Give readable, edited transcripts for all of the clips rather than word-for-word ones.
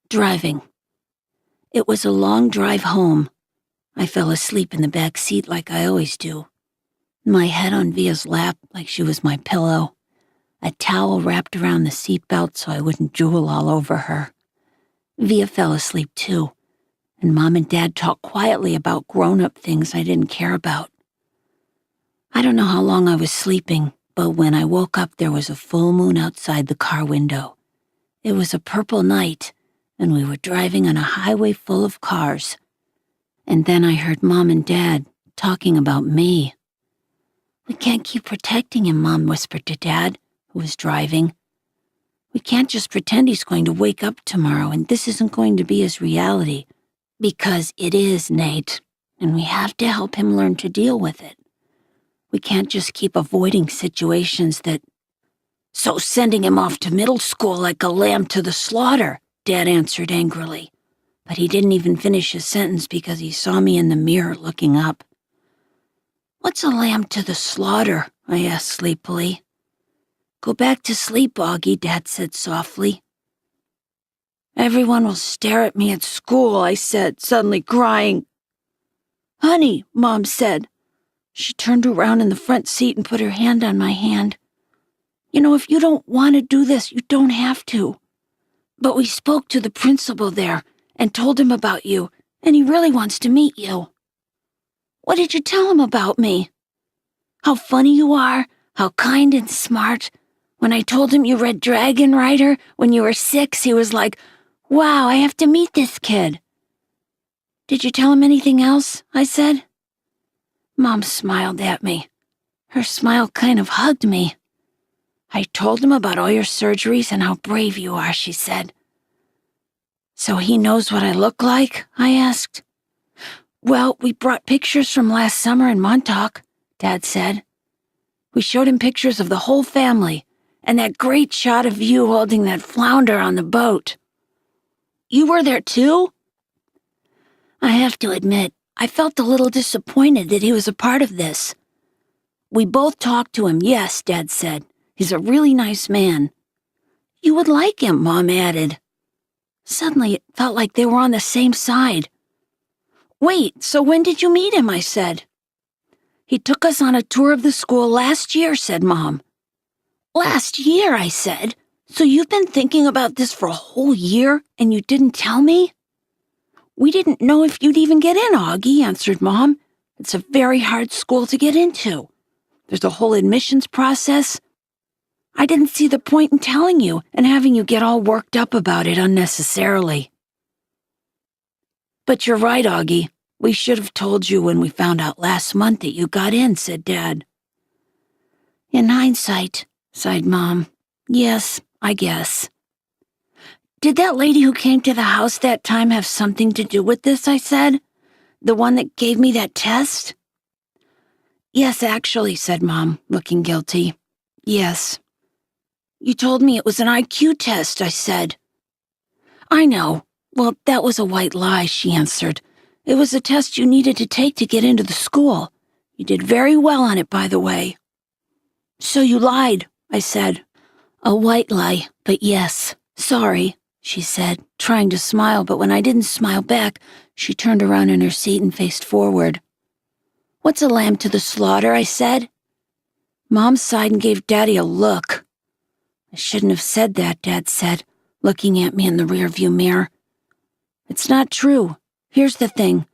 Driving. It was a long drive home. I fell asleep in the back seat like I always do. My head on Via's lap like she was my pillow. A towel wrapped around the seatbelt so I wouldn't drool all over her. Via fell asleep too, and Mom and Dad talked quietly about grown-up things I didn't care about. I don't know how long I was sleeping, but when I woke up there was a full moon outside the car window. It was a purple night, and we were driving on a highway full of cars. And then I heard Mom and Dad talking about me. "We can't keep protecting him," Mom whispered to Dad, who was driving. "We can't just pretend he's going to wake up tomorrow and this isn't going to be his reality. Because it is, Nate, and we have to help him learn to deal with it. We can't just keep avoiding situations that—" "So sending him off to middle school like a lamb to the slaughter," Dad answered angrily. But he didn't even finish his sentence because he saw me in the mirror looking up. "What's a lamb to the slaughter?" I asked sleepily. "Go back to sleep, Augie," Dad said softly. "Everyone will stare at me at school," I said, suddenly crying. "Honey," Mom said. She turned around in the front seat and put her hand on my hand. "You know, if you don't want to do this, you don't have to. But we spoke to the principal there and told him about you, and he really wants to meet you." "What did you tell him about me?" "How funny you are, how kind and smart. When I told him you read Dragon Rider when you were 6, he was like, 'Wow, I have to meet this kid.'" "Did you tell him anything else?" I said. Mom smiled at me. Her smile kind of hugged me. "I told him about all your surgeries and how brave you are," she said. "So he knows what I look like?" I asked. "Well, we brought pictures from last summer in Montauk," Dad said. "We showed him pictures of the whole family, and that great shot of you holding that flounder on the boat." "You were there too?" I have to admit, I felt a little disappointed that he was a part of this. "We both talked to him, yes," Dad said. "He's a really nice man." "You would like him," Mom added. Suddenly, it felt like they were on the same side. "Wait, so when did you meet him?" I said. "He took us on a tour of the school last year," said Mom. "Last year," I said. "So you've been thinking about this for a whole year and you didn't tell me?" "We didn't know if you'd even get in, Augie," answered Mom. "It's a very hard school to get into. There's a whole admissions process. I didn't see the point in telling you and having you get all worked up about it unnecessarily." "But you're right, Augie. We should have told you when we found out last month that you got in," said Dad. "In hindsight," sighed Mom. "Yes, I guess." "Did that lady who came to the house that time have something to do with this?" I said. "The one that gave me that test?" "Yes, actually," said Mom, looking guilty. "Yes." "You told me it was an IQ test," I said. "I know. Well, that was a white lie," she answered. "It was a test you needed to take to get into the school. You did very well on it, by the way." "So you lied," I said. "A white lie, but yes. Sorry," she said, trying to smile, but when I didn't smile back, she turned around in her seat and faced forward. "What's a lamb to the slaughter?" I said. Mom sighed and gave Daddy a look. "I shouldn't have said that," Dad said, looking at me in the rearview mirror. "It's not true. Here's the thing.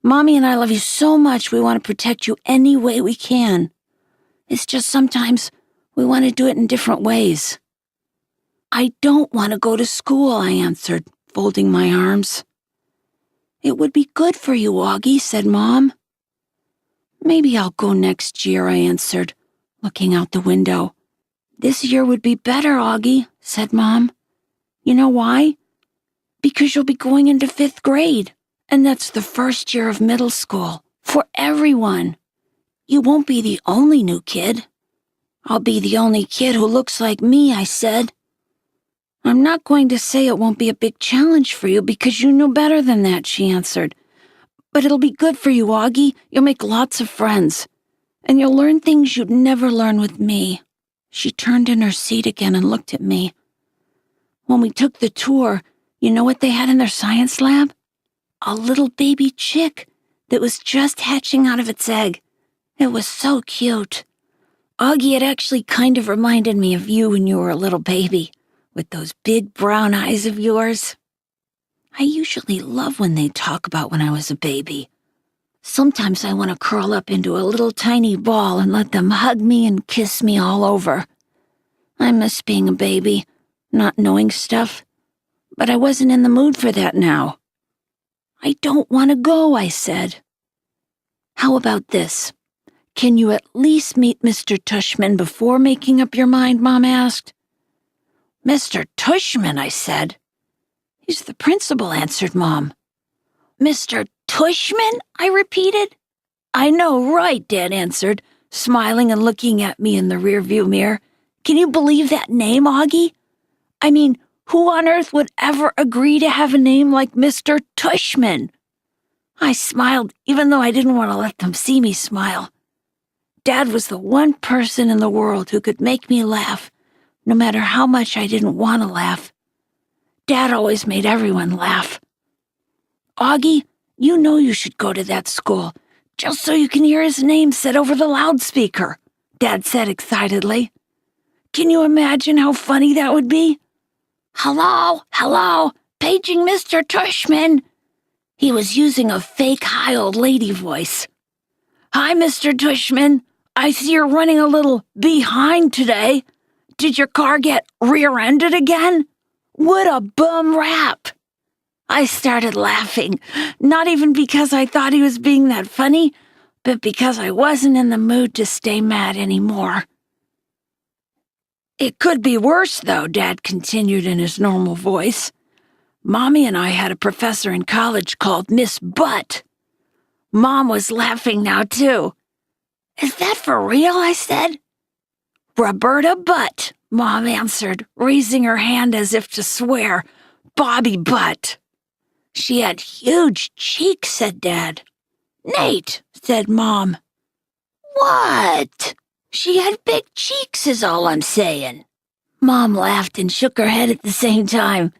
Mommy and I love you so much we want to protect you any way we can. It's just sometimes we want to do it in different ways." "I don't want to go to school," I answered, folding my arms. "It would be good for you, Augie," said Mom. "Maybe I'll go next year," I answered, looking out the window. "This year would be better, Augie," said Mom. "You know why? Because you'll be going into 5th grade, and that's the first year of middle school, for everyone. You won't be the only new kid." "I'll be the only kid who looks like me," I said. "I'm not going to say it won't be a big challenge for you because you know better than that," she answered. "But it'll be good for you, Augie. You'll make lots of friends, and you'll learn things you'd never learn with me." She turned in her seat again and looked at me. "When we took the tour, You know what they had in their science lab? A little baby chick that was just hatching out of its egg. It was so cute. Augie, it actually kind of reminded me of you when you were a little baby, with those big brown eyes of yours. I usually love when they talk about when I was a baby. Sometimes I want to curl up into a little tiny ball and let them hug me and kiss me all over. I miss being a baby, not knowing stuff, but I wasn't in the mood for that now. I don't want to go, I said. How about this? Can you at least meet Mr. Tushman before making up your mind, Mom asked. Mr. Tushman, I said. He's the principal, answered Mom. Mr. Tushman, I repeated. I know, right, Dad answered, smiling and looking at me in the rearview mirror. Can you believe that name, Augie? I mean, who on earth would ever agree to have a name like Mr. Tushman? I smiled, even though I didn't want to let them see me smile. Dad was the one person in the world who could make me laugh, no matter how much I didn't want to laugh. Dad always made everyone laugh. Augie, you know you should go to that school, just so you can hear his name said over the loudspeaker, Dad said excitedly. Can you imagine how funny that would be? Hello, paging Mr. Tushman. He was using a fake high old lady voice. Hi, Mr. Tushman. I see you're running a little behind today. Did your car get rear-ended again? What a bum rap. I started laughing, not even because I thought he was being that funny, but because I wasn't in the mood to stay mad anymore. It could be worse, though, Dad continued in his normal voice. Mommy and I had a professor in college called Miss Butt. Mom was laughing now, too. Is that for real? I said. Roberta Butt, Mom answered, raising her hand as if to swear. Bobby Butt. She had huge cheeks, said Dad. Nate, said Mom. What? She had big cheeks is all I'm saying. Mom laughed and shook her head at the same time.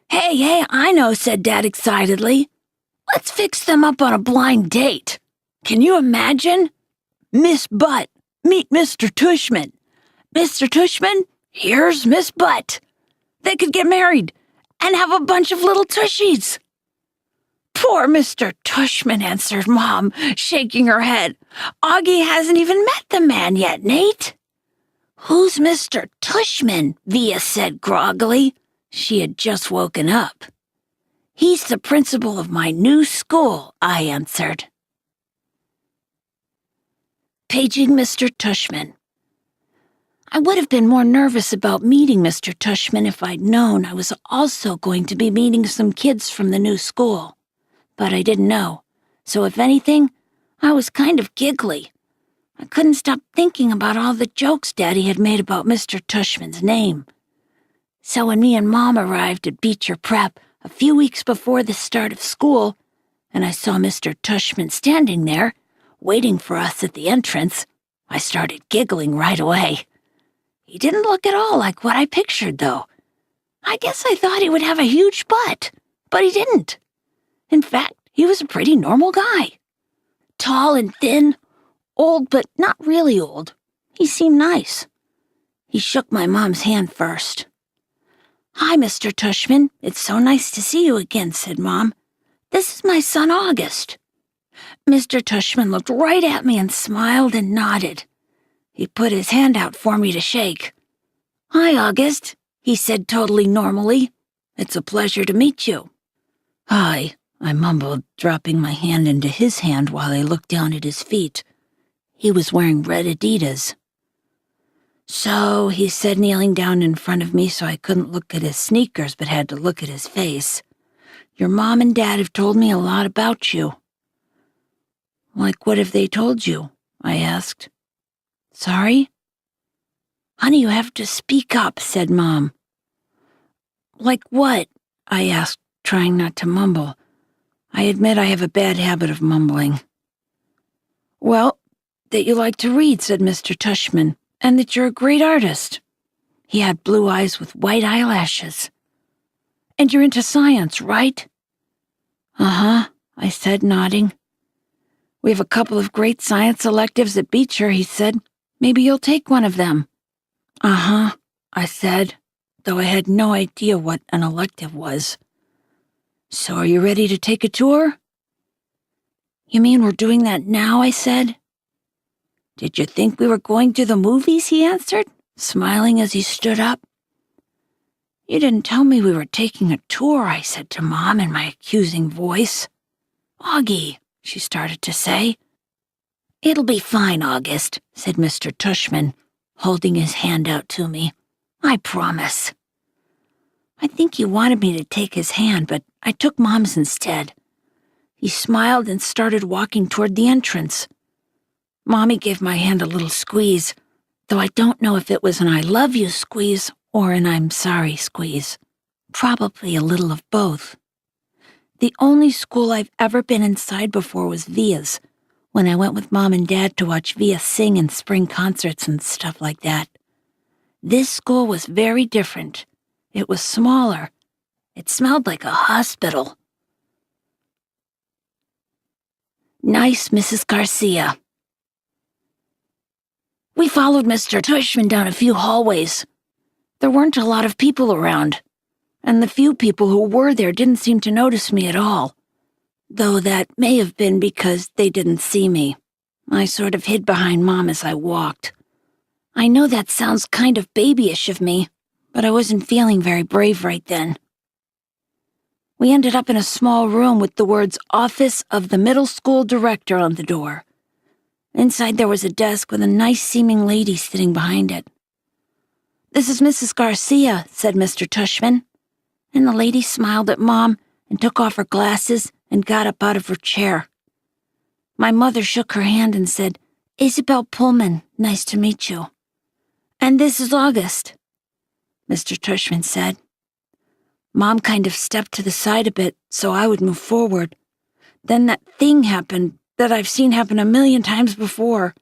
Hey, I know, said Dad excitedly. Let's fix them up on a blind date. Can you imagine? Miss Butt, meet Mr. Tushman. Mr. Tushman, here's Miss Butt. They could get married and have a bunch of little tushies. Poor Mr. Tushman, answered Mom, shaking her head. Augie hasn't even met the man yet, Nate. Who's Mr. Tushman? Via said groggily. She had just woken up. He's the principal of my new school, I answered. Paging Mr. Tushman. I would have been more nervous about meeting Mr. Tushman if I'd known I was also going to be meeting some kids from the new school. But I didn't know, so if anything, I was kind of giggly. I couldn't stop thinking about all the jokes Daddy had made about Mr. Tushman's name. So when me and Mom arrived at Beecher Prep a few weeks before the start of school, and I saw Mr. Tushman standing there, waiting for us at the entrance, I started giggling right away. He didn't look at all like what I pictured, though. I guess I thought he would have a huge butt, but he didn't. In fact, he was a pretty normal guy. Tall and thin, old but not really old. He seemed nice. He shook my Mom's hand first. Hi, Mr. Tushman. It's so nice to see you again, said Mom. This is my son, August. Mr. Tushman looked right at me and smiled and nodded. He put his hand out for me to shake. Hi, August, he said totally normally. It's a pleasure to meet you. Hi, I mumbled, dropping my hand into his hand while I looked down at his feet. He was wearing red Adidas. So, he said, kneeling down in front of me so I couldn't look at his sneakers but had to look at his face. Your Mom and Dad have told me a lot about you. Like what have they told you? I asked. Sorry? Honey, you have to speak up, said Mom. Like what? I asked, trying not to mumble. I admit I have a bad habit of mumbling. Well, that you like to read, said Mr. Tushman, and that you're a great artist. He had blue eyes with white eyelashes. And you're into science, right?" "Uh-huh," I said, nodding. "We have a couple of great science electives at Beecher," he said. "Maybe you'll take one of them." "Uh-huh," I said, though I had no idea what an elective was. "So are you ready to take a tour?" "You mean we're doing that now?" I said. "Did you think we were going to the movies?" he answered, smiling as he stood up. "You didn't tell me we were taking a tour," I said to Mom in my accusing voice. "Augie," she started to say. "It'll be fine, August," said Mr. Tushman, holding his hand out to me. "I promise." I think he wanted me to take his hand, but I took Mom's instead. He smiled and started walking toward the entrance. Mommy gave my hand a little squeeze, though I don't know if it was an I love you squeeze or an I'm sorry squeeze. Probably a little of both. The only school I've ever been inside before was Via's, when I went with Mom and Dad to watch Via sing in spring concerts and stuff like that. This school was very different. It was smaller. It smelled like a hospital. Nice Mrs. Garcia. We followed Mr. Tushman down a few hallways. There weren't a lot of people around, and the few people who were there didn't seem to notice me at all, though that may have been because they didn't see me. I sort of hid behind Mom as I walked. I know that sounds kind of babyish of me, but I wasn't feeling very brave right then. We ended up in a small room with the words Office of the Middle School Director on the door. Inside there was a desk with a nice-seeming lady sitting behind it. "This is Mrs. Garcia," said Mr. Tushman, and the lady smiled at Mom and took off her glasses and got up out of her chair. My mother shook her hand and said, "Isabel Pullman, nice to meet you." "And this is August," Mr. Tushman said. Mom kind of stepped to the side a bit so I would move forward. Then that thing happened that I've seen happen a million times before.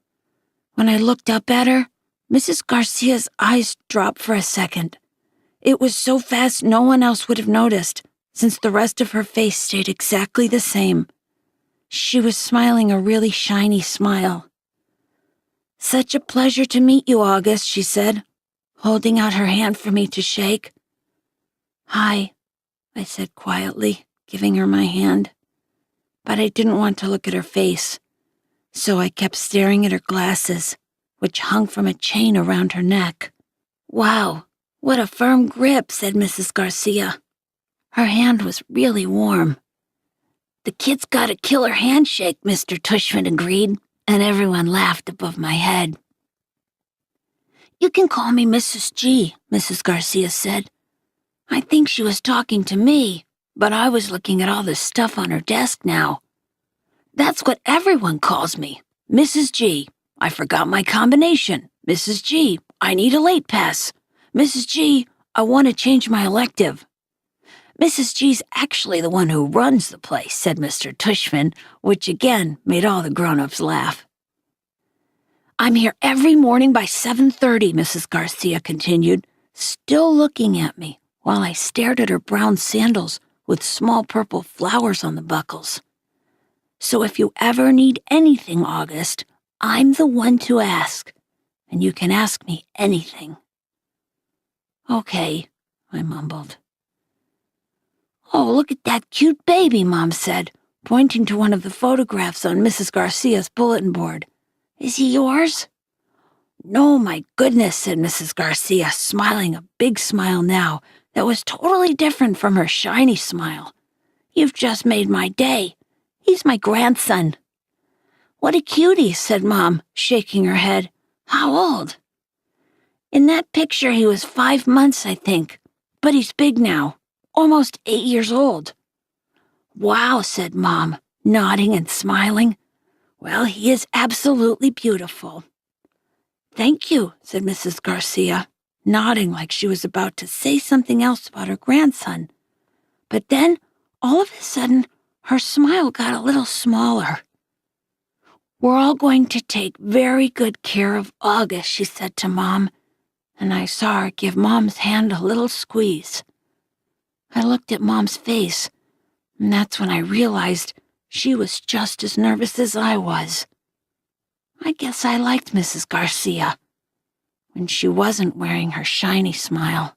When I looked up at her, Mrs. Garcia's eyes dropped for a second. It was so fast no one else would have noticed, since the rest of her face stayed exactly the same. She was smiling a really shiny smile. "Such a pleasure to meet you, August," she said, holding out her hand for me to shake. "Hi," I said quietly, giving her my hand. But I didn't want to look at her face, so I kept staring at her glasses, which hung from a chain around her neck. "Wow, what a firm grip," said Mrs. Garcia. Her hand was really warm. "The kid's got a killer handshake," Mr. Tushman agreed, and everyone laughed above my head. "You can call me Mrs. G," Mrs. Garcia said. I think she was talking to me, but I was looking at all the stuff on her desk now. "That's what everyone calls me, Mrs. G. I forgot my combination. Mrs. G, I need a late pass. Mrs. G, I want to change my elective." "Mrs. G's actually the one who runs the place," said Mr. Tushman, which again made all the grown-ups laugh. "I'm here every morning by 7:30, Mrs. Garcia continued, still looking at me while I stared at her brown sandals with small purple flowers on the buckles. "So if you ever need anything, August, I'm the one to ask, and you can ask me anything." "Okay," I mumbled. "Oh, look at that cute baby," Mom said, pointing to one of the photographs on Mrs. Garcia's bulletin board. "Is he yours?" "No, my goodness," said Mrs. Garcia, smiling a big smile now that was totally different from her shiny smile. "You've just made my day. He's my grandson." "What a cutie," said Mom, shaking her head. "How old?" "In that picture he was 5 months, I think, but he's big now, almost 8 years old." "Wow," said Mom, nodding and smiling. "Well, he is absolutely beautiful." "Thank you," said Mrs. Garcia, nodding like she was about to say something else about her grandson. But then, all of a sudden, her smile got a little smaller. "We're all going to take very good care of August," she said to Mom, and I saw her give Mom's hand a little squeeze. I looked at Mom's face, and that's when I realized she was just as nervous as I was. I guess I liked Mrs. Garcia when she wasn't wearing her shiny smile.